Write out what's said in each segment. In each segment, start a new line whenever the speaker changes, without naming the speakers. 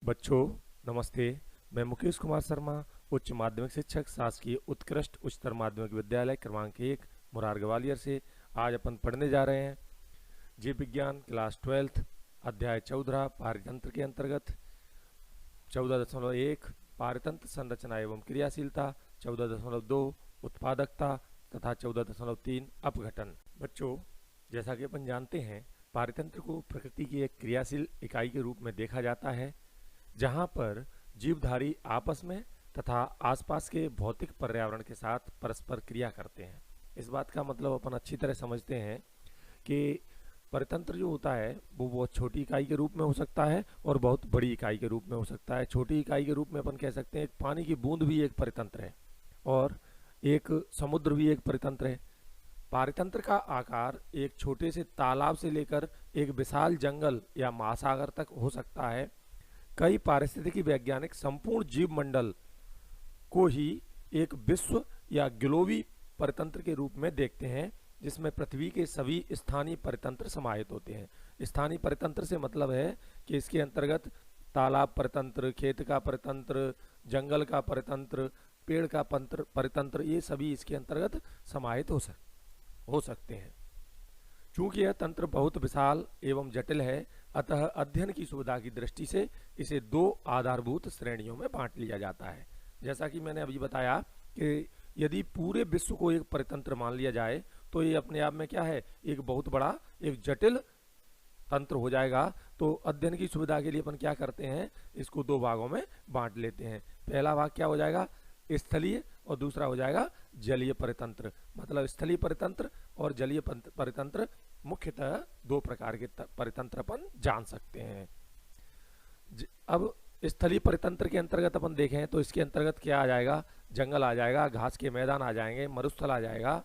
बच्चों नमस्ते। मैं मुकेश कुमार शर्मा, उच्च माध्यमिक शिक्षक, शासकीय उत्कृष्ट उच्चतर माध्यमिक विद्यालय क्रमांक 1 मुरार ग्वालियर से आज अपन पढ़ने जा रहे हैं जीव विज्ञान क्लास 12 अध्याय 14 पारितंत्र के अंतर्गत 14.1 पारितंत्र संरचना एवं क्रियाशीलता, 14.2 उत्पादकता तथा 14.3 अपघटन। बच्चों, जैसा कि अपन जानते हैं, पारितंत्र को प्रकृति की एक क्रियाशील इकाई के रूप में देखा जाता है, जहां पर जीवधारी आपस में तथा आसपास के भौतिक पर्यावरण के साथ परस्पर क्रिया करते हैं। इस बात का मतलब अपन अच्छी तरह समझते हैं कि परितंत्र जो होता है वो बहुत छोटी इकाई के रूप में हो सकता है और बहुत बड़ी इकाई के रूप में हो सकता है। छोटी इकाई के रूप में अपन कह सकते हैं एक पानी की बूंद भी एक परितंत्र है और एक समुद्र भी एक परितंत्र है। पारितंत्र का आकार एक छोटे से तालाब से लेकर एक विशाल जंगल या महासागर तक हो सकता है। कई पारिस्थितिकी वैज्ञानिक संपूर्ण जीव मंडल को ही एक विश्व या ग्लोबी परितंत्र के रूप में देखते हैं, जिसमें पृथ्वी के सभी स्थानीय परितंत्र समाहित होते हैं। स्थानीय परितंत्र से मतलब है कि इसके अंतर्गत तालाब परितंत्र, खेत का परितंत्र, जंगल का परितंत्र, पेड़ का परितंत्र, ये सभी इसके अंतर्गत समाहित हो सकते हैं। चूंकि यह तंत्र बहुत विशाल एवं जटिल है, अतः अध्ययन की सुविधा की दृष्टि से इसे दो आधारभूत श्रेणियों में बांट लिया जाता है। जैसा कि मैंने अभी बताया कि यदि पूरे विश्व को एक परितंत्र मान लिया जाए तो ये अपने आप में क्या है, एक बहुत बड़ा एक जटिल तंत्र हो जाएगा। तो अध्ययन की सुविधा के लिए अपन क्या करते हैं, इसको दो भागों में बांट लेते हैं। पहला भाग क्या हो जाएगा, स्थलीय, और दूसरा हो जाएगा जलीय परितंत्र। मतलब स्थलीय परितंत्र और जलीय परितंत्र मुख्यतः दो प्रकार के परितंत्र अपन जान सकते हैं। अब स्थलीय परितंत्र के अंतर्गत अपन देखें तो इसके अंतर्गत क्या आ जाएगा, जंगल आ जाएगा, घास के मैदान आ जाएंगे, मरुस्थल आ जाएगा।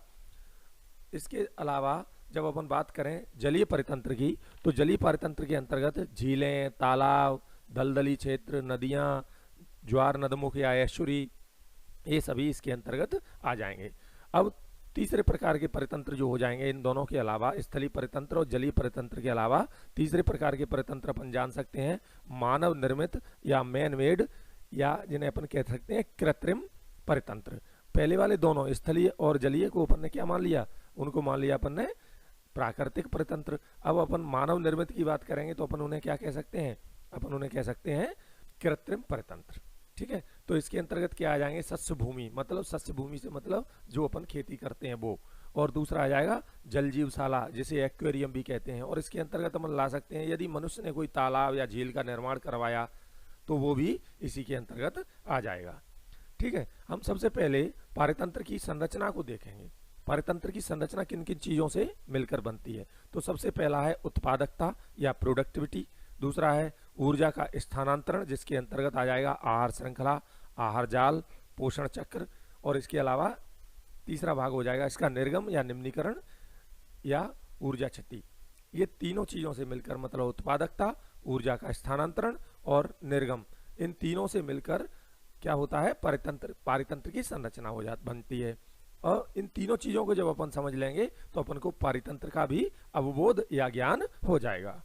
इसके अलावा जब अपन बात करें जलीय परितंत्र की, तो जलीय परितंत्र के अंतर्गत झीलें, तालाब, दलदली क्षेत्र, नदियां, ज्वार नदमुख या एस्चुरी, ये सभी इसके अंतर्गत आ जाएंगे। अब तीसरे प्रकार के परितंत्र जो हो जाएंगे, इन दोनों के अलावा, स्थलीय परितंत्र और जलीय परितंत्र के अलावा तीसरे प्रकार के परितंत्र अपन जान सकते हैं मानव निर्मित या मैन मेड, या जिन्हें अपन कह सकते हैं कृत्रिम परितंत्र। पहले वाले दोनों स्थलीय और जलीय को अपन ने क्या मान लिया, उनको मान लिया अपन ने प्राकृतिक परितंत्र। अब अपन मानव निर्मित की बात करेंगे तो अपन उन्हें क्या कह सकते हैं, अपन उन्हें कह सकते हैं कृत्रिम परितंत्र। ठीक है, तो इसके अंतर्गत क्या आ जाएंगे, शस्य भूमि, मतलब शस्य भूमि से मतलब जो अपन खेती करते हैं वो, और दूसरा आ जाएगा जल जीवशाला, जिसे एक्वेरियम भी कहते हैं। और इसके अंतर्गत अपन ला सकते हैं यदि मनुष्य ने कोई तालाब या झील का निर्माण करवाया तो वो भी इसी के अंतर्गत आ जाएगा। ठीक है, हम सबसे पहले पारितंत्र की संरचना को देखेंगे। पारितंत्र की संरचना किन किन चीजों से मिलकर बनती है। तो सबसे पहला है उत्पादकता या प्रोडक्टिविटी, दूसरा है ऊर्जा का स्थानांतरण, जिसके अंतर्गत आ जाएगा आहार श्रृंखला, आहार जाल, पोषण चक्र, और इसके अलावा तीसरा भाग हो जाएगा इसका निर्गम या निम्नीकरण या ऊर्जा क्षति। ये तीनों चीजों से मिलकर, मतलब उत्पादकता, ऊर्जा का स्थानांतरण और निर्गम, इन तीनों से मिलकर क्या होता है, पारितंत्र की संरचना बनती है। और इन तीनों चीजों को जब अपन समझ लेंगे तो अपन को पारितंत्र का भी अवबोध या ज्ञान हो जाएगा।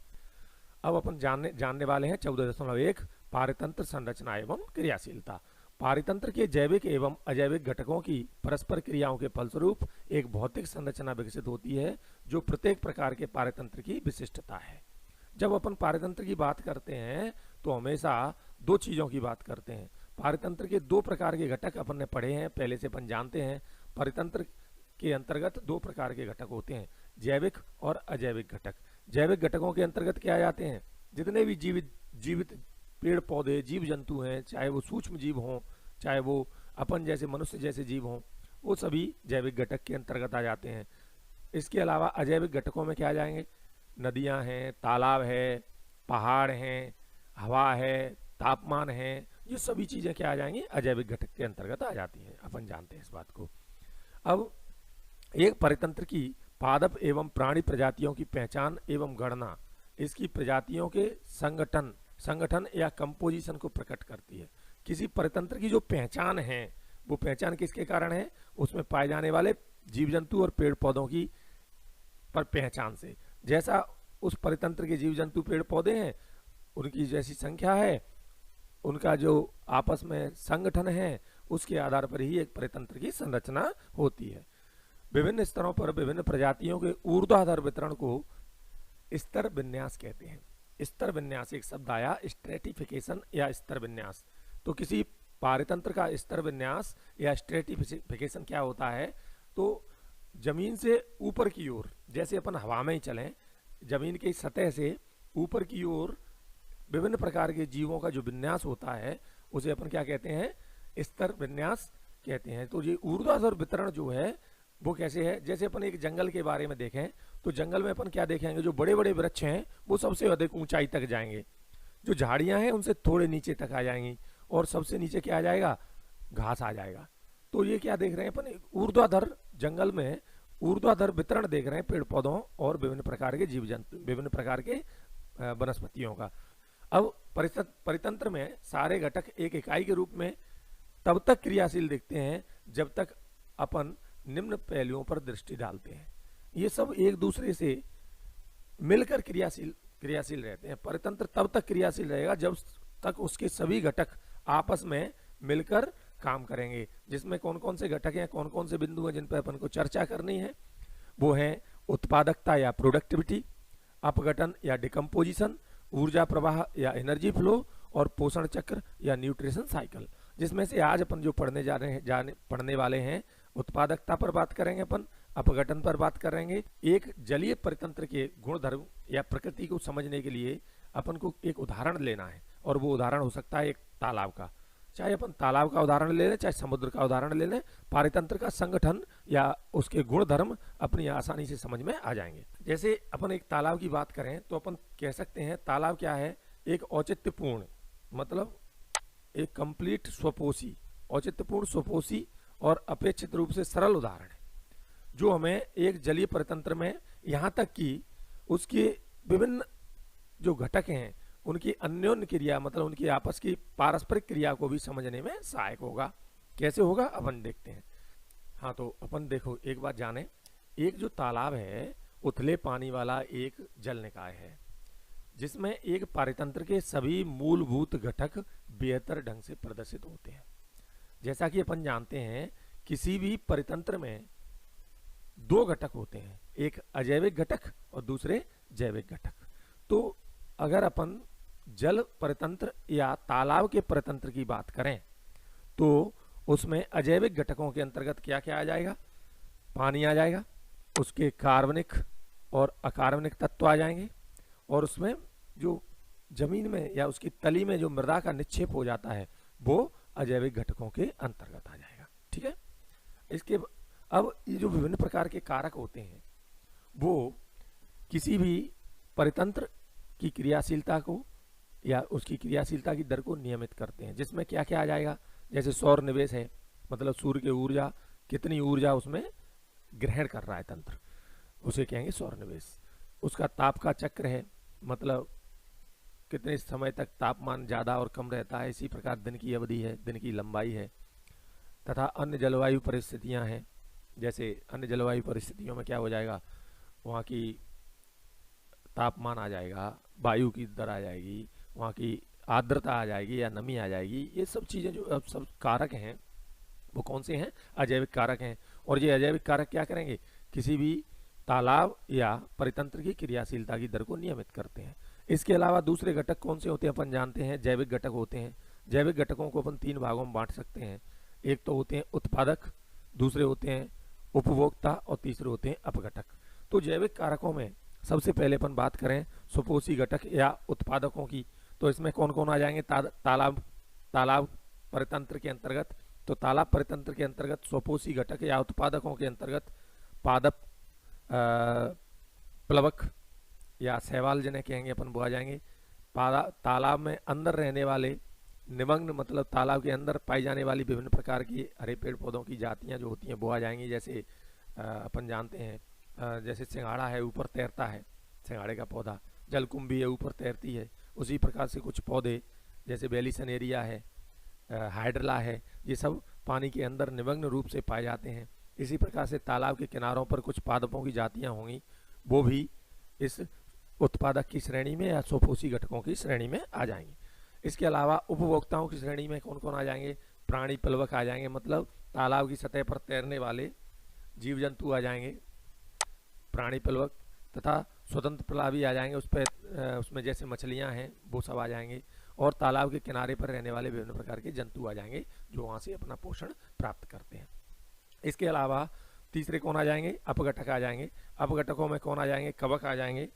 अब अपन जानने वाले हैं 14.1 पारितंत्र संरचना एवं क्रियाशीलता। पारितंत्र के जैविक एवं अजैविक घटकों की परस्पर क्रियाओं के फलस्वरूप एक भौतिक संरचना विकसित होती है, जो प्रत्येक प्रकार के पारितंत्र की विशिष्टता है। जब अपन पारितंत्र की बात करते हैं तो हमेशा दो चीजों की बात करते हैं। पारितंत्र के दो प्रकार के घटक अपन ने पढ़े हैं, पहले से अपन जानते हैं। पारितंत्र के अंतर्गत दो प्रकार के घटक होते हैं, जैविक और अजैविक घटक। जैविक घटकों के अंतर्गत क्या आ जाते हैं, जितने भी जीवित पेड़ पौधे, जीव जंतु हैं, चाहे वो सूक्ष्म जीव हों, चाहे वो अपन जैसे मनुष्य जैसे जीव हों, वो सभी जैविक घटक के अंतर्गत आ जाते हैं। इसके अलावा अजैविक घटकों में क्या आ जाएंगे, नदियां हैं, तालाब है, पहाड़ हैं, हवा है, तापमान है, ये सभी चीजें क्या आ जाएंगी, अजैविक घटक के अंतर्गत आ जाती हैं। अपन जानते हैं इस बात को। अब एक परितंत्र की पादप एवं प्राणी प्रजातियों की पहचान एवं गणना इसकी प्रजातियों के संगठन या कंपोजिशन को प्रकट करती है। किसी परितंत्र की जो पहचान है, वो पहचान किसके कारण है, उसमें पाए जाने वाले जीव जंतु और पेड़ पौधों की पर पहचान से। जैसा उस परितंत्र के जीव जंतु पेड़ पौधे हैं, उनकी जैसी संख्या है, उनका जो आपस में संगठन है उसके आधार पर ही एक परितंत्र की संरचना होती है। विभिन्न स्तरों पर विभिन्न प्रजातियों के ऊर्ध्वाधर वितरण को स्तर विन्यास कहते हैं। स्तर विन्यास एक शब्द आया, स्ट्रेटिफिकेशन या स्तर विन्यास। तो किसी पारितंत्र का स्तर विन्यास या स्ट्रेटिफिकेशन क्या होता है, तो जमीन से ऊपर की ओर, जैसे अपन हवा में ही चलें, जमीन की सतह से ऊपर की ओर विभिन्न प्रकार के जीवों का जो विन्यास होता है उसे अपन क्या कहते हैं, स्तर विन्यास कहते हैं। तो ये ऊर्ध्वाधर वितरण जो है वो कैसे है, जैसे अपन एक जंगल के बारे में देखें तो जंगल में अपन क्या देखेंगे, जो बड़े बड़े वृक्ष हैं वो सबसे अधिक ऊंचाई तक जाएंगे, जो झाड़ियां हैं उनसे थोड़े नीचे तक आ जाएंगी, और सबसे नीचे क्या आ जाएगा, घास आ जाएगा। तो ये क्या देख रहे हैं अपन, ऊर्ध्वाधर जंगल में ऊर्ध्वाधर वितरण देख रहे हैं पेड़ पौधों और विभिन्न प्रकार के जीव जंतु, विभिन्न प्रकार के वनस्पतियों का। अब परितंत्र में सारे घटक एक इकाई के रूप में तब तक क्रियाशील दिखते हैं जब तक अपन निम्न पहलुओं पर दृष्टि डालते हैं। ये सब एक दूसरे से मिलकर क्रियाशील रहते हैं। परितंत्र तब तक क्रियाशील रहेगा जब तक उसके सभी घटक आपस में मिलकर काम करेंगे। जिसमें कौन कौन से घटक हैं, कौन कौन से बिंदु हैं जिन पर अपन को चर्चा करनी है, वो है उत्पादकता या प्रोडक्टिविटी, अपघटन या डिकम्पोजिशन, ऊर्जा प्रवाह या एनर्जी फ्लो, और पोषण चक्र या न्यूट्रिशन साइकिल। जिसमें से आज अपन जो पढ़ने वाले हैं, उत्पादकता पर बात करेंगे अपन, अपघटन पर बात करेंगे। एक जलीय परितंत्र के गुण धर्म या प्रकृति को समझने के लिए अपन को एक उदाहरण लेना है, और वो उदाहरण हो सकता है एक तालाब का। चाहे अपन तालाब का उदाहरण ले लें, चाहे समुद्र का उदाहरण ले लें, पारितंत्र का संगठन या उसके गुण धर्म अपनी आसानी से समझ में आ जाएंगे। जैसे अपन एक तालाब की बात करें तो अपन कह सकते हैं तालाब क्या है, एक औचित्यपूर्ण, मतलब एक कंप्लीट स्वपोषी, औचित्यपूर्ण स्वपोषी और अपेक्षित रूप से सरल उदाहरण है, जो हमें एक जलीय परितंत्र में यहाँ तक कि उसके विभिन्न जो घटक हैं उनकी अन्योन्य क्रिया, मतलब उनकी आपस की पारस्परिक क्रिया को भी समझने में सहायक होगा। कैसे होगा अपन देखते हैं। हाँ, तो अपन देखो एक बात जाने, एक जो तालाब है उथले पानी वाला एक जल निकाय है, जिसमें एक पारितंत्र के सभी मूलभूत घटक बेहतर ढंग से प्रदर्शित होते हैं। जैसा कि अपन जानते हैं किसी भी परितंत्र में दो घटक होते हैं, एक अजैविक घटक और दूसरे जैविक घटक। तो अगर अपन जल परितंत्र या तालाब के परितंत्र की बात करें तो उसमें अजैविक घटकों के अंतर्गत क्या क्या आ जाएगा, पानी आ जाएगा, उसके कार्बनिक और अकार्बनिक तत्व आ जाएंगे, और उसमें जो जमीन में या उसकी तली में जो मृदा का निक्षेप हो जाता है वो अजैविक घटकों के अंतर्गत आ जाएगा। ठीक है। इसके अब ये जो विभिन्न प्रकार के कारक होते हैं वो किसी भी परितंत्र की क्रियाशीलता को या उसकी क्रियाशीलता की दर को नियमित करते हैं। जिसमें क्या क्या आ जाएगा, जैसे सौर निवेश है, मतलब सूर्य की ऊर्जा, कितनी ऊर्जा उसमें ग्रहण कर रहा है तंत्र, उसे कहेंगे सौर निवेश। उसका ताप का चक्र है, मतलब कितने समय तक तापमान ज़्यादा और कम रहता है। इसी प्रकार दिन की अवधि है, दिन की लंबाई है, तथा अन्य जलवायु परिस्थितियां हैं। जैसे अन्य जलवायु परिस्थितियों में क्या हो जाएगा, वहाँ की तापमान आ जाएगा, वायु की दर आ जाएगी, वहाँ की आर्द्रता आ जाएगी या नमी आ जाएगी। ये सब चीज़ें जो अब सब कारक हैं वो कौन से हैं, अजैविक कारक हैं। और ये अजैविक कारक क्या करेंगे, किसी भी तालाब या परितंत्र की क्रियाशीलता की दर को नियमित करते हैं। इसके अलावा दूसरे घटक कौन से होते हैं अपन जानते हैं, जैविक घटक होते हैं। जैविक घटकों को अपन तीन भागों में बांट सकते हैं। एक तो होते हैं उत्पादक, दूसरे होते हैं उपभोक्ता और तीसरे होते हैं अपघटक। तो जैविक कारकों में सबसे पहले अपन बात करें सुपोषी घटक या उत्पादकों की, तो इसमें कौन कौन आ जाएंगे, तालाब परितंत्र के अंतर्गत। तो तालाब परितंत्र के अंतर्गत स्वपोषी घटक या उत्पादकों के अंतर्गत पादप, प्लवक या शैवाल जिन्हें कहेंगे अपन वो आ जाएंगे। तालाब में अंदर रहने वाले निमग्न, मतलब तालाब के अंदर पाई जाने वाली विभिन्न प्रकार की हरे पेड़ पौधों की जातियां जो होती हैं वो आ जाएंगी। जैसे अपन जानते हैं जैसे सिंघाड़ा है ऊपर तैरता है, सिंघाड़े का पौधा, जलकुंभी है ऊपर तैरती है। उसी प्रकार से कुछ पौधे जैसे बेलिसनेरिया है, हाइड्रला है, ये सब पानी के अंदर निमग्न रूप से पाए जाते हैं। इसी प्रकार से तालाब के किनारों पर कुछ पादपों की जातियां होंगी, वो भी इस उत्पादक की श्रेणी में या स्वपोषी घटकों की श्रेणी में आ जाएंगी। इसके अलावा उपभोक्ताओं की श्रेणी में कौन कौन आ जाएंगे? प्राणी प्लवक आ जाएंगे, मतलब तालाब की सतह पर तैरने वाले जीव जंतु आ जाएंगे, प्राणी प्लवक, तथा स्वतंत्र प्लावी आ जाएंगे, उस पर उसमें जैसे मछलियां हैं वो सब आ जाएंगे, और तालाब के किनारे पर रहने वाले विभिन्न प्रकार के जंतु आ जाएंगे जो वहां से अपना पोषण प्राप्त करते हैं। इसके अलावा तीसरे कौन आ जाएंगे? अपघटक आ जाएंगे। अपघटकों में कौन आ जाएंगे? कवक आ जाएंगे।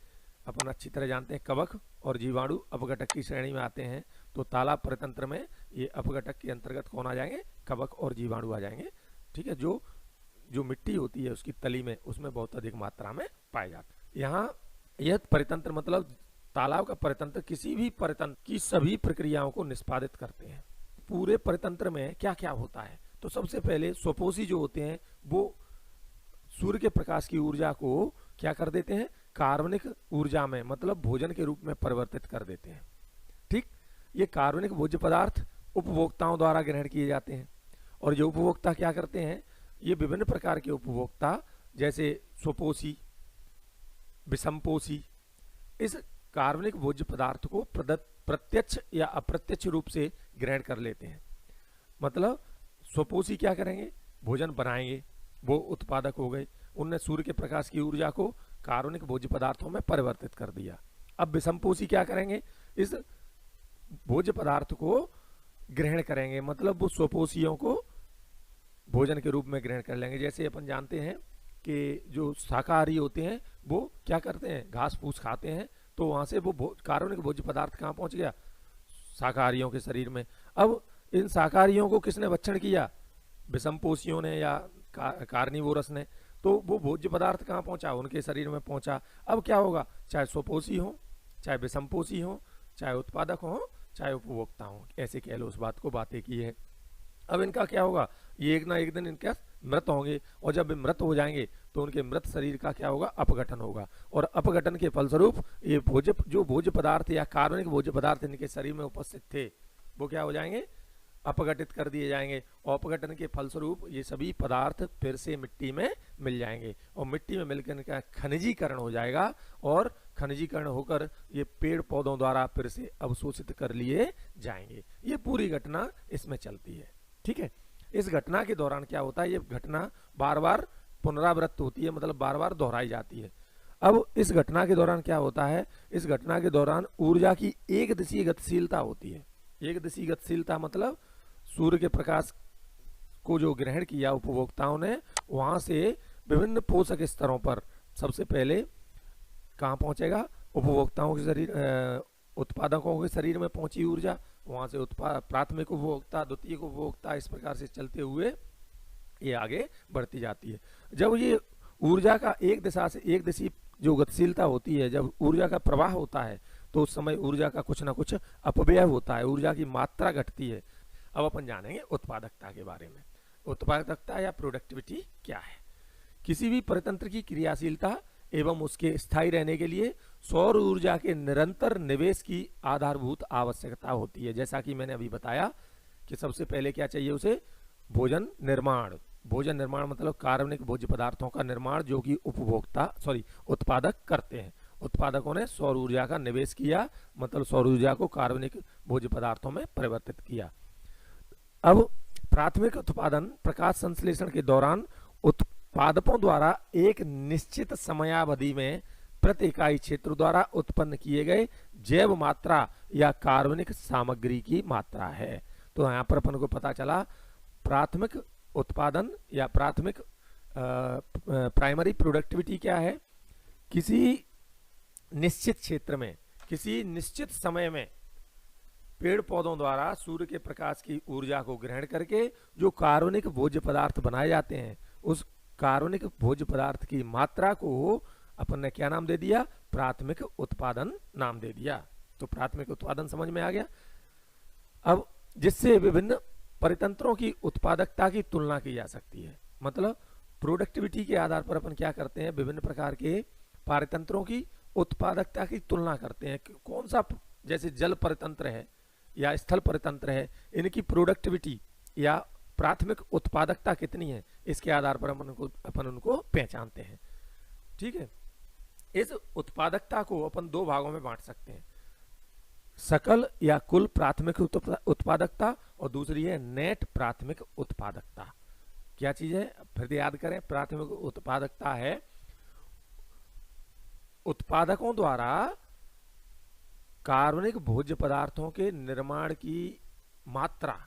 अपन अच्छी तरह जानते हैं कवक और जीवाणु अपघटक की श्रेणी में आते हैं, तो तालाब परितंत्र में ये अपघटक के अंतर्गत कौन आ जाएंगे? कवक और जीवाणु आ जाएंगे। ठीक है, जो मिट्टी होती है उसकी तली में, उसमें बहुत अधिक मात्रा में पाए जाते हैं। यहाँ यह परितंत्र मतलब तालाब का परितंत्र किसी भी परितंत्र की सभी प्रक्रियाओं को निष्पादित करते हैं। पूरे परितंत्र में क्या क्या होता है? तो सबसे पहले स्वपोषी जो होते हैं वो सूर्य के प्रकाश की ऊर्जा को क्या कर देते हैं? कार्बनिक ऊर्जा में, मतलब भोजन के रूप में परिवर्तित कर देते हैं। ठीक, ये कार्बनिक भोज्य पदार्थ उपभोक्ताओं द्वारा ग्रहण किए जाते हैं, और जो उपभोक्ता क्या करते हैं? ये विभिन्न प्रकार के उपभोक्ता जैसे स्वपोषी, विषमपोषी, इस कार्बनिक भोज्य पदार्थ को प्रत्यक्ष या अप्रत्यक्ष रूप से ग्रहण कर लेते हैं। मतलब स्वपोषी क्या करेंगे? भोजन बनाएंगे, वो उत्पादक हो गए, उनने सूर्य के प्रकाश की ऊर्जा को कार्बनिक भोज्य पदार्थों में परिवर्तित कर दिया। अब विषमपोषी क्या करेंगे? इस भोज्य पदार्थ को ग्रहण करेंगे, मतलब वो स्वपोषियों को भोजन के रूप में ग्रहण कर लेंगे। जैसे अपन जानते हैं कि जो शाकाहारी होते हैं वो क्या करते हैं? घास फूस खाते हैं, तो वहां से वो कार्बनिक भोज्य पदार्थ कहाँ पहुंच गया? शाकाहारियों के शरीर में। अब इन शाकाहारियों को किसने भक्षण किया? विषमपोषियों ने या कार्निवोरस ने। तो वो भोज्य पदार्थ कहाँ पहुंचा? उनके शरीर में पहुंचा। अब क्या होगा? चाहे स्वपोषी हो, चाहे विषमपोषी हो, चाहे उत्पादक हो, चाहे उपभोक्ता हो, ऐसे कह लो उस बात को बातें की है। अब इनका क्या होगा? ये एक ना एक दिन इनके मृत होंगे, और जब मृत हो जाएंगे तो उनके मृत शरीर का क्या होगा? अपघटन होगा, और अपघटन के फलस्वरूप ये भोज्य पदार्थ या कार्बनिक भोज्य पदार्थ इनके शरीर में उपस्थित थे वो क्या हो जाएंगे? अपघटित कर दिए जाएंगे, और अपघटन के फलस्वरूप ये सभी पदार्थ फिर से मिट्टी में मिल जाएंगे, और मिट्टी में मिलकर इनका खनिजीकरण हो जाएगा, और खनिजीकरण होकर ये पेड़ पौधों द्वारा फिर से अवशोषित कर लिए जाएंगे। ये पूरी घटना इसमें चलती है। ठीक है, इस घटना के दौरान क्या होता है? ये घटना बार बार पुनरावृत्त होती है, मतलब बार बार दोहराई जाती है। अब इस घटना के दौरान क्या होता है? इस घटना के दौरान ऊर्जा की एक दिशीय गतिशीलता होती है। एक दिशीय गतिशीलता मतलब सूर्य के प्रकाश को जो ग्रहण किया उपभोक्ताओं ने, वहां से विभिन्न पोषक स्तरों पर सबसे पहले कहां पहुंचेगा? उपभोक्ताओं के शरीर, उत्पादकों के शरीर में पहुंची ऊर्जा, वहां से प्राथमिक उपभोक्ता, द्वितीयक उपभोक्ता, इस प्रकार से चलते हुए ये आगे बढ़ती जाती है। जब ये ऊर्जा का एक दिशा से एक दिशी जो गतिशीलता होती है, जब ऊर्जा का प्रवाह होता है, तो उस समय ऊर्जा का कुछ ना कुछ अपव्यय होता है, ऊर्जा की मात्रा घटती है। अब अपन जानेंगे उत्पादकता के बारे में। उत्पादकता या प्रोडक्टिविटी क्या है? किसी भी परितंत्र की क्रियाशीलता एवं उसके स्थायी रहने के लिए सौर ऊर्जा के निरंतर निवेश की आधारभूत आवश्यकता होती है। जैसा कि मैंने अभी बताया कि सबसे पहले क्या चाहिए उसे? भोजन निर्माण। भोजन निर्माण मतलब कार्बनिक भोज्य पदार्थों का निर्माण, जो कि उत्पादक करते हैं। उत्पादकों ने सौर ऊर्जा का निवेश किया, मतलब सौर ऊर्जा को कार्बनिक भोज्य पदार्थों में परिवर्तित किया। अब प्राथमिक उत्पादन प्रकाश संश्लेषण के दौरान उत्पादकों द्वारा एक निश्चित समयावधि में प्रति इकाई क्षेत्र द्वारा उत्पन्न किए गए जैव मात्रा या कार्बनिक सामग्री की मात्रा है। तो यहाँ पर अपन को पता चला प्राथमिक उत्पादन या प्राइमरी प्रोडक्टिविटी क्या है? किसी निश्चित क्षेत्र में, किसी निश्चित समय में पेड़ पौधों द्वारा सूर्य के प्रकाश की ऊर्जा को ग्रहण करके जो कार्बनिक भोज्य पदार्थ बनाए जाते हैं, उस कार्बनिक भोज्य पदार्थ की मात्रा को अपन ने क्या नाम दे दिया? प्राथमिक उत्पादन नाम दे दिया। तो प्राथमिक उत्पादन समझ में आ गया। अब जिससे विभिन्न परितंत्रों की उत्पादकता की तुलना की जा सकती है। मतलब प्रोडक्टिविटी के आधार पर अपन क्या करते हैं? विभिन्न प्रकार के परितंत्रों की उत्पादकता की तुलना करते हैं। कौन सा, जैसे जल परितंत्र है या स्थल परितंत्र है, इनकी प्रोडक्टिविटी या प्राथमिक उत्पादकता कितनी है, इसके आधार पर अपन उनको पहचानते हैं। ठीक है, इस उत्पादकता को अपन दो भागों में बांट सकते हैं। सकल या कुल प्राथमिक उत्पादकता और दूसरी है नेट प्राथमिक उत्पादकता। क्या चीज है, फिर याद करें। प्राथमिक उत्पादकता है उत्पादकों द्वारा कार्बनिक भोज्य पदार्थों के निर्माण की मात्रा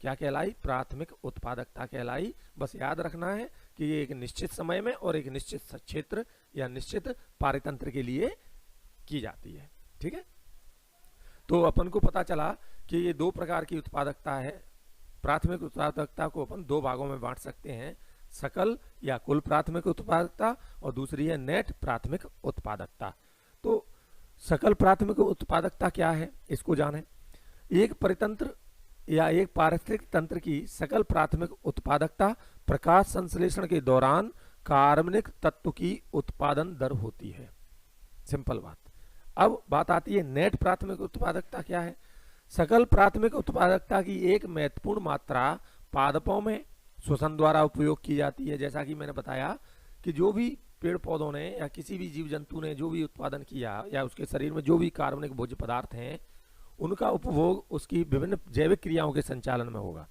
क्या कहलाई, प्राथमिक उत्पादकता कहलाई। बस याद रखना है कि ये एक निश्चित समय में और एक निश्चित क्षेत्र या निश्चित पारितंत्र के लिए की जाती है। ठीक है, तो अपन को पता चला कि ये दो प्रकार की उत्पादकता है। प्राथमिक उत्पादकता को अपन दो भागों में बांट सकते हैं, सकल या कुल प्राथमिक उत्पादकता और दूसरी है नेट प्राथमिक उत्पादकता। तो सकल प्राथमिक उत्पादकता क्या है, इसको जाने। एक परितंत्र या एक पारिस्थितिक तंत्र की सकल प्राथमिक उत्पादकता प्रकाश संश्लेषण के दौरान कार्बनिक तत्व की उत्पादन दर होती है। सिंपल बात। अब बात आती है नेट प्राथमिक उत्पादकता क्या है। सकल प्राथमिक उत्पादकता की एक महत्वपूर्ण मात्रा पादपों में श्वसन द्वारा उपयोग की जाती है। जैसा कि मैंने बताया कि जो भी पेड़ पौधों ने या किसी भी जीव जंतु ने जो भी उत्पादन किया या उसके शरीर में जो भी कार्बनिक भोज्य पदार्थ हैं, उनका उपभोग उसकी विभिन्न जैविक क्रियाओं के संचालन में होगा।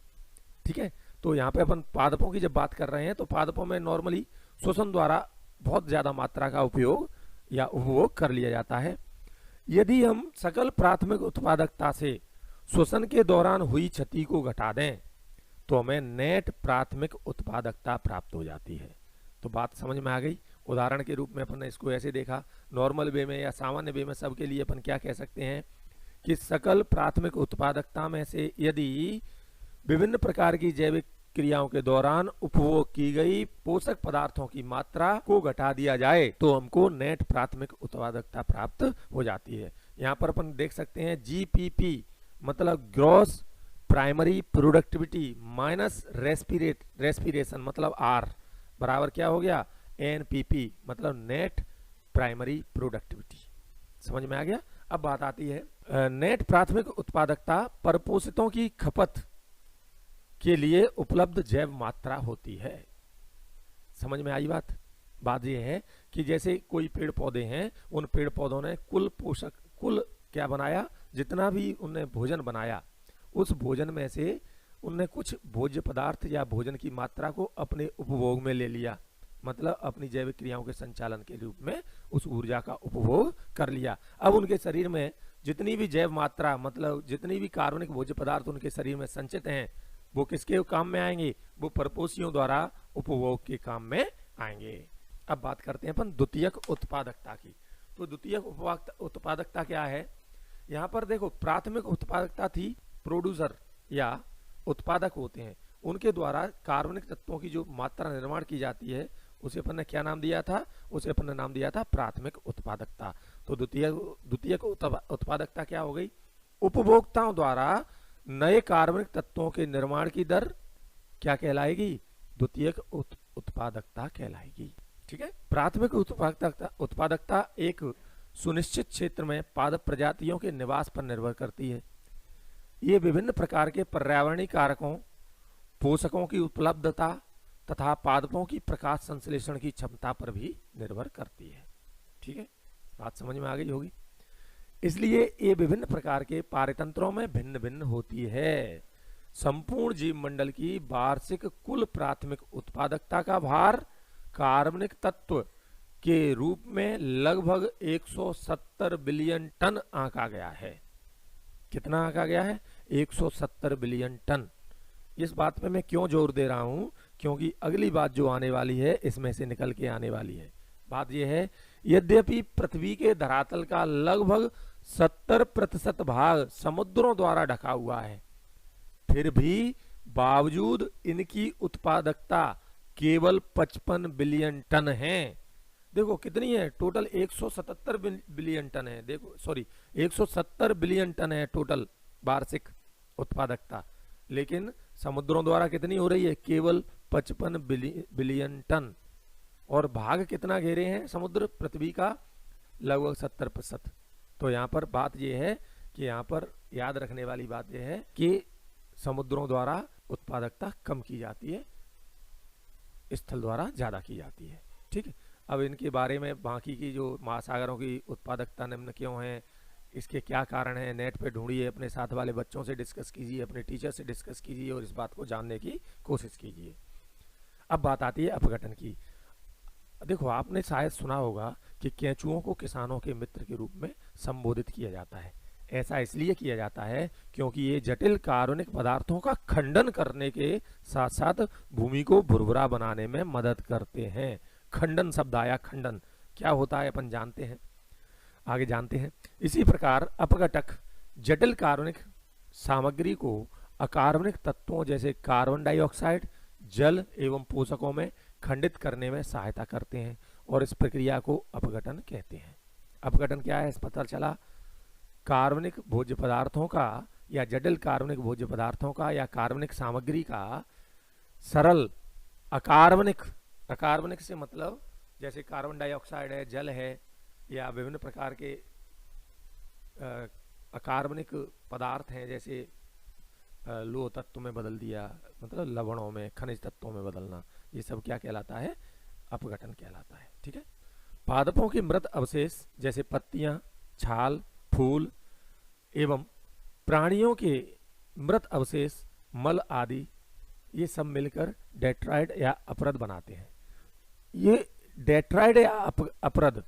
ठीक है, तो यहाँ पे अपन पादपों की जब बात कर रहे हैं तो पादपों में नॉर्मली श्वसन द्वारा बहुत ज्यादा मात्रा का उपयोग या उपभोग कर लिया जाता है। यदि हम सकल प्राथमिक उत्पादकता से श्वसन के दौरान हुई क्षति को घटा दें तो हमें नेट प्राथमिक उत्पादकता प्राप्त हो जाती है। तो बात समझ में आ गई। उदाहरण के रूप में अपन ने इसको ऐसे देखा, नॉर्मल वे में या सामान्य वे में सबके लिए अपन क्या कह सकते हैं कि सकल प्राथमिक उत्पादकता में से यदि विभिन्न प्रकार की जैविक क्रियाओं के दौरान उपभोग की गई पोषक पदार्थों की मात्रा को घटा दिया जाए तो हमको नेट प्राथमिक उत्पादकता प्राप्त हो जाती है। यहाँ पर अपन देख सकते हैं जीपीपी मतलब gross primary productivity minus respiration मतलब आर बराबर क्या हो गया, एनपीपी मतलब नेट प्राइमरी प्रोडक्टिविटी। समझ में आ गया। अब बात आती है नेट प्राथमिक उत्पादकता परपोषितों की खपत के लिए उपलब्ध जैव मात्रा होती है। समझ में आई बात। बात यह है कि जैसे कोई पेड़ पौधे हैं, उन पेड़ पौधों ने कुल क्या बनाया, जितना भी उनने भोजन बनाया उस भोजन में से उनने कुछ भोज्य पदार्थ या भोजन की मात्रा को अपने उपभोग में ले लिया, मतलब अपनी जैविक क्रियाओं के संचालन के रूप में उस ऊर्जा का उपभोग कर लिया। अब उनके शरीर में जितनी भी जैव मात्रा मतलब जितनी भी कार्बनिक भोज्य पदार्थ उनके शरीर में संचित हैं वो किसके काम में आएंगे, वो परपोषियों द्वारा उपभोग के काम में आएंगे। अब बात करते हैं अपन द्वितीयक उत्पादकता की। तो द्वितीयक उत्पादकता क्या है, यहाँ पर देखो प्राथमिक उत्पादकता थी प्रोड्यूसर या उत्पादक होते हैं, उनके द्वारा कार्बनिक तत्वों की जो मात्रा निर्माण की जाती है उसे अपन ने क्या नाम दिया था, उसे अपन ने नाम दिया था प्राथमिक उत्पादकता। तो द्वितीयक उत्पादकता क्या हो गई, उपभोक्ताओं द्वारा नए कार्बनिक तत्वों के निर्माण की दर क्या कहलाएगी, द्वितीयक उत्पादकता कहलाएगी। ठीक है, प्राथमिक उत्पादकता एक सुनिश्चित क्षेत्र में पादप प्रजातियों के निवास पर निर्भर करती है। ये विभिन्न प्रकार के पर्यावरणीय कारकों, पोषकों की उपलब्धता तथा पादपों की प्रकाश संश्लेषण की क्षमता पर भी निर्भर करती है। ठीक है, बात समझ में आ गई होगी। इसलिए ये विभिन्न प्रकार के पारितंत्रों में भिन्न भिन्न होती है। संपूर्ण जीव मंडल की वार्षिक कुल प्राथमिक उत्पादकता का भार कार्बनिक तत्व के रूप में लगभग 170 बिलियन टन आंका गया है। कितना आंका गया है, 170 बिलियन टन। इस बात पे मैं क्यों जोर दे रहा हूं, क्योंकि अगली बात जो आने वाली है इसमें से निकल के आने वाली है। बात यह है, यद्यपि पृथ्वी के धरातल का लगभग 70% भाग समुद्रों द्वारा ढका हुआ है, फिर भी बावजूद इनकी उत्पादकता केवल 55 बिलियन टन है। देखो कितनी है, टोटल 177 बिलियन टन है। देखो सॉरी 170 बिलियन टन है टोटल वार्षिक उत्पादकता, लेकिन समुद्रों द्वारा कितनी हो रही है, केवल 55 बिलियन टन। और भाग कितना घेरे हैं समुद्र, पृथ्वी का लगभग 70%। तो यहाँ पर बात यह है कि यहाँ पर याद रखने वाली बात यह है कि समुद्रों द्वारा उत्पादकता कम की जाती है, स्थल द्वारा ज्यादा की जाती है। ठीक है, अब इनके बारे में बाकी की जो महासागरों की उत्पादकता निम्न क्यों है, इसके क्या कारण है, नेट पे ढूंढिए, अपने साथ वाले बच्चों से डिस्कस कीजिए, अपने टीचर से डिस्कस कीजिए और इस बात को जानने की कोशिश कीजिए। अब बात आती है अपघटन की। देखो, आपने शायद सुना होगा कि केंचुओं को किसानों के मित्र के रूप में संबोधित किया जाता है। ऐसा इसलिए किया जाता है क्योंकि ये जटिल कार्बनिक पदार्थों का खंडन करने के साथ साथ भूमि को भुरभुरा बनाने में मदद करते हैं। खंडन शब्द आया, खंडन क्या होता है अपन जानते हैं, आगे जानते हैं। इसी प्रकार अपघटक जटिल कार्बनिक सामग्री को अकार्बनिक तत्वों जैसे कार्बन डाइऑक्साइड, जल एवं पोषकों में खंडित करने में सहायता करते हैं और इस प्रक्रिया को अपघटन कहते हैं। अपघटन क्या है, इस पता चला, कार्बनिक भोज्य पदार्थों का या जटिल कार्बनिक भोज्य पदार्थों का या कार्बनिक सामग्री का सरल अकार्बनिक, अकार्बनिक से मतलब जैसे कार्बन डाइऑक्साइड है, जल है, या विभिन्न प्रकार के अकार्बनिक पदार्थ हैं जैसे लोह तत्व में बदल दिया, मतलब लवणों में, खनिज तत्वों में बदलना, ये सब क्या कहलाता है, अपघटन कहलाता है। ठीक है। पादपों के मृत अवशेष जैसे पत्तियां, छाल, फूल एवं प्राणियों के मृत अवशेष, मल आदि, ये सब मिलकर डेट्राइड या अपरद बनाते हैं। ये डेट्राइड या अपरद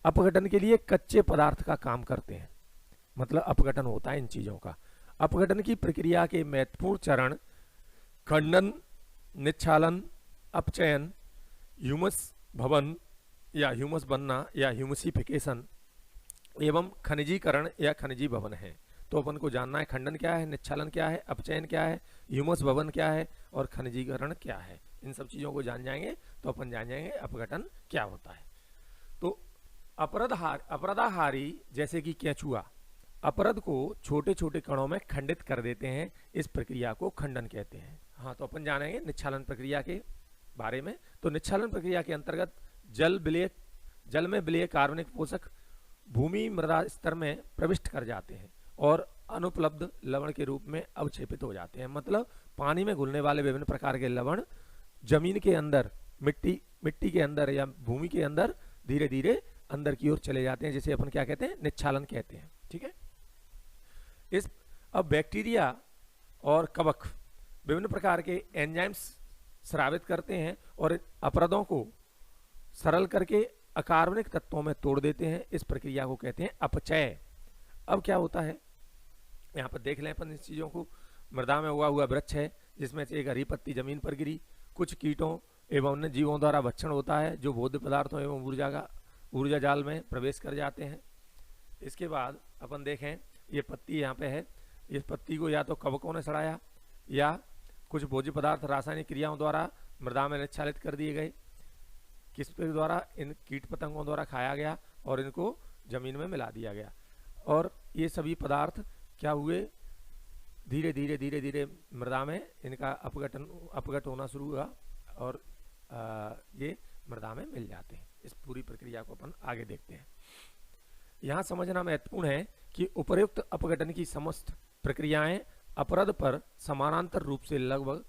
अपघटन के लिए कच्चे पदार्थ का काम करते हैं, मतलब अपघटन होता है इन चीजों का। अपघटन की प्रक्रिया के महत्वपूर्ण चरण खंडन, निच्छालन, अपचयन, ह्यूमस भवन या ह्यूमस बनना या ह्यूमसिफिकेशन एवं खनिजीकरण या खनिजी भवन है। तो अपन को जानना है खंडन क्या है, निच्छालन क्या है, अपचयन क्या है, ह्यूमस भवन क्या है और खनिजीकरण क्या है। इन सब चीजों को जान जाएंगे तो अपन जान जाएंगे अपघटन क्या होता है। तो अपरदाहारी जैसे कि केंचुआ अपरद को छोटे छोटे कणों में खंडित कर देते हैं, इस प्रक्रिया को खंडन कहते हैं। हाँ, तो अपन जानेंगे निच्छालन प्रक्रिया के बारे में। तो निच्छालन प्रक्रिया के अंतर्गत जल में विलेय कार्बनिक पोषक भूमि मृदा स्तर में प्रविष्ट कर जाते हैं और अनुपलब्ध लवण के रूप में अवक्षेपित हो जाते हैं। मतलब पानी में घुलने वाले विभिन्न प्रकार के लवण जमीन के अंदर, मिट्टी के अंदर या भूमि के अंदर धीरे धीरे अंदर की ओर चले जाते हैं, जिसे अपन क्या कहते हैं, निच्छालन कहते हैं। ठीक है। अब बैक्टीरिया और कवक विभिन्न प्रकार के एंजाइम्स स्रावित करते हैं और अपरदों को सरल करके अकार्बनिक तत्वों में तोड़ देते हैं। इस प्रक्रिया को कहते हैं अपचय। अब क्या होता है, यहाँ पर देख लें अपन इस चीजों को। मृदा में उगा हुआ वृक्ष है जिसमें से एक हरी पत्ती जमीन पर गिरी, कुछ कीटों एवं अन्य जीवों द्वारा भक्षण होता है जो भोज्य पदार्थों एवं ऊर्जा जाल में प्रवेश कर जाते हैं। इसके बाद अपन देखें, ये पत्ती यहाँ पे है, इस पत्ती को या तो कवकों ने सड़ाया या कुछ भोज्य पदार्थ रासायनिक क्रियाओं द्वारा मृदा में निच्छालित कर दिए गए। किसके द्वारा, इन कीट पतंगों द्वारा खाया गया और इनको जमीन में मिला दिया गया। और ये सभी पदार्थ क्या हुए, धीरे धीरे मृदा में इनका अपघट होना शुरू हुआ और ये मृदा में मिल जाते हैं। इस पूरी प्रक्रिया को अपन आगे देखते हैं। यहाँ समझना महत्वपूर्ण है कि उपर्युक्त अपघटन की समस्त प्रक्रियाएं अपरद पर समानांतर रूप से लगभग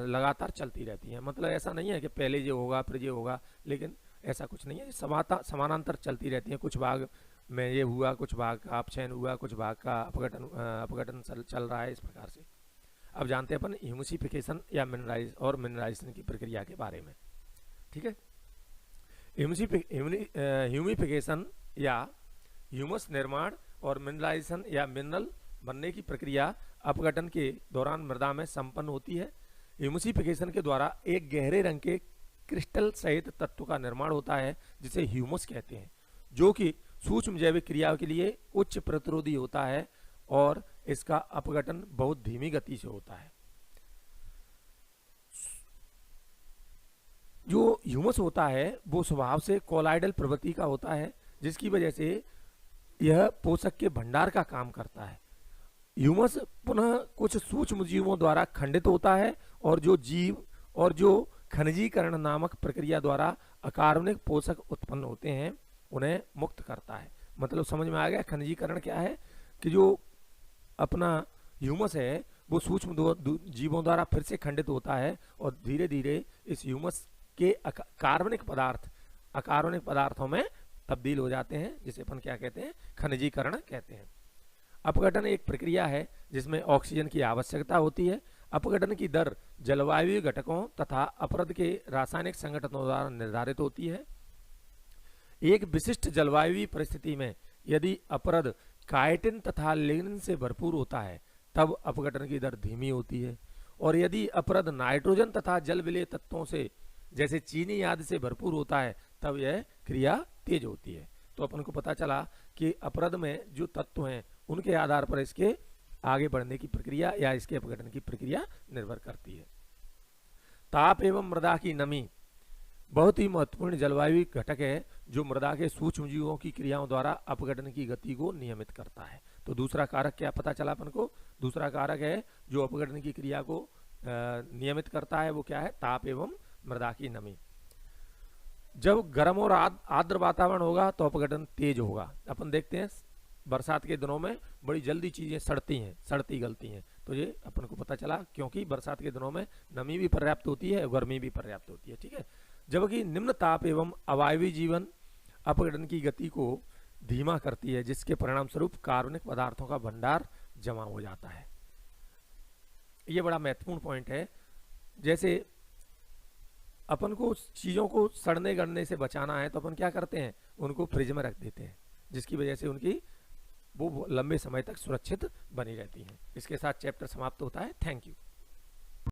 लगातार चलती रहती हैं। मतलब ऐसा नहीं है कि पहले ये होगा फिर ये होगा, लेकिन ऐसा कुछ नहीं है, समानांतर चलती रहती हैं। कुछ भाग में ये हुआ, कुछ भाग का अपचयन हुआ, कुछ भाग का अपघटन चल रहा है, इस प्रकार से। अब जानते हैं अपन ह्यूमिसिफिकेशन या मिनरलाइजेशन की प्रक्रिया के बारे में। ठीक है। ह्यूमिफिकेशन या ह्यूमस निर्माण और मिनरलाइजेशन या मिनरल बनने की प्रक्रिया अपघटन के दौरान मृदा में संपन्न होती है। ह्यूमिसिफिकेशन के द्वारा एक गहरे रंग के क्रिस्टल सहित तत्व का निर्माण होता है जिसे ह्यूमस कहते हैं, जो कि सूक्ष्म जैविक क्रियाओं के लिए उच्च प्रतिरोधी होता है और इसका अपघटन बहुत धीमी गति से होता है। जो ह्यूमस होता है वो स्वभाव से कोलाइडल प्रवृत्ति का होता है, जिसकी वजह से यह पोषक के भंडार का काम करता है। ह्यूमस पुनः कुछ सूक्ष्म जीवों द्वारा खंडित होता है और जो खनिजीकरण नामक प्रक्रिया द्वारा अकार्बनिक पोषक उत्पन्न होते हैं उन्हें मुक्त करता है। मतलब समझ में आ गया खनिजीकरण क्या है, कि जो अपना ह्यूमस है वो सूक्ष्म जीवों द्वारा फिर से खंडित होता है और धीरे धीरे इस ह्यूमस के अकार्बनिक पदार्थों में तब्दील हो जाते हैं, जिसे अपन क्या कहते हैं, खनिजीकरण कहते हैं। अपघटन एक प्रक्रिया है जिसमें ऑक्सीजन की आवश्यकता होती है। अपघटन की दर जलवायु घटकों तथा अपरद के रासायनिक संगठनों द्वारा निर्धारित होती है। एक विशिष्ट जलवायु परिस्थिति में यदि अपरद काइटिन तथा लिग्निन से भरपूर होता है तब अपघटन की दर धीमी होती है, और यदि अपरद नाइट्रोजन तथा जल विलेय तत्वों से जैसे चीनी आदि से भरपूर होता है तब यह क्रिया तेज होती है। तो अपन को पता चला कि अपरद में जो तत्व हैं उनके आधार पर इसके आगे बढ़ने की प्रक्रिया या इसके अपघटन की प्रक्रिया निर्भर करती है। ताप एवं मृदा की नमी बहुत ही महत्वपूर्ण जलवायु घटक है जो मृदा के सूक्ष्म जीवों की क्रियाओं द्वारा अपघटन की गति को नियमित करता है। तो दूसरा कारक क्या पता चला अपन को, दूसरा कारक है जो अपघटन की क्रिया को नियमित करता है, वो क्या है, ताप एवं मृदा की नमी। जब गर्म और आर्द्र वातावरण होगा तो अपघटन तेज होगा। अपन देखते हैं बरसात के दिनों में बड़ी जल्दी चीजें सड़ती गलती हैं, तो ये अपन को पता चला क्योंकि बरसात के दिनों में नमी भी पर्याप्त होती है, गर्मी भी पर्याप्त होती है, ठीक है। जबकि निम्न ताप एवं अवायवीय जीवन अपघटन की गति को धीमा करती है, जिसके परिणाम स्वरूप कार्बनिक पदार्थों का भंडार जमा हो जाता है। ये बड़ा महत्वपूर्ण पॉइंट है। जैसे अपन को चीजों को सड़ने गड़ने से बचाना है तो अपन क्या करते हैं, उनको फ्रिज में रख देते हैं, जिसकी वजह से उनकी वो लंबे समय तक सुरक्षित बनी रहती हैं। इसके साथ चैप्टर समाप्त होता है। Thank you.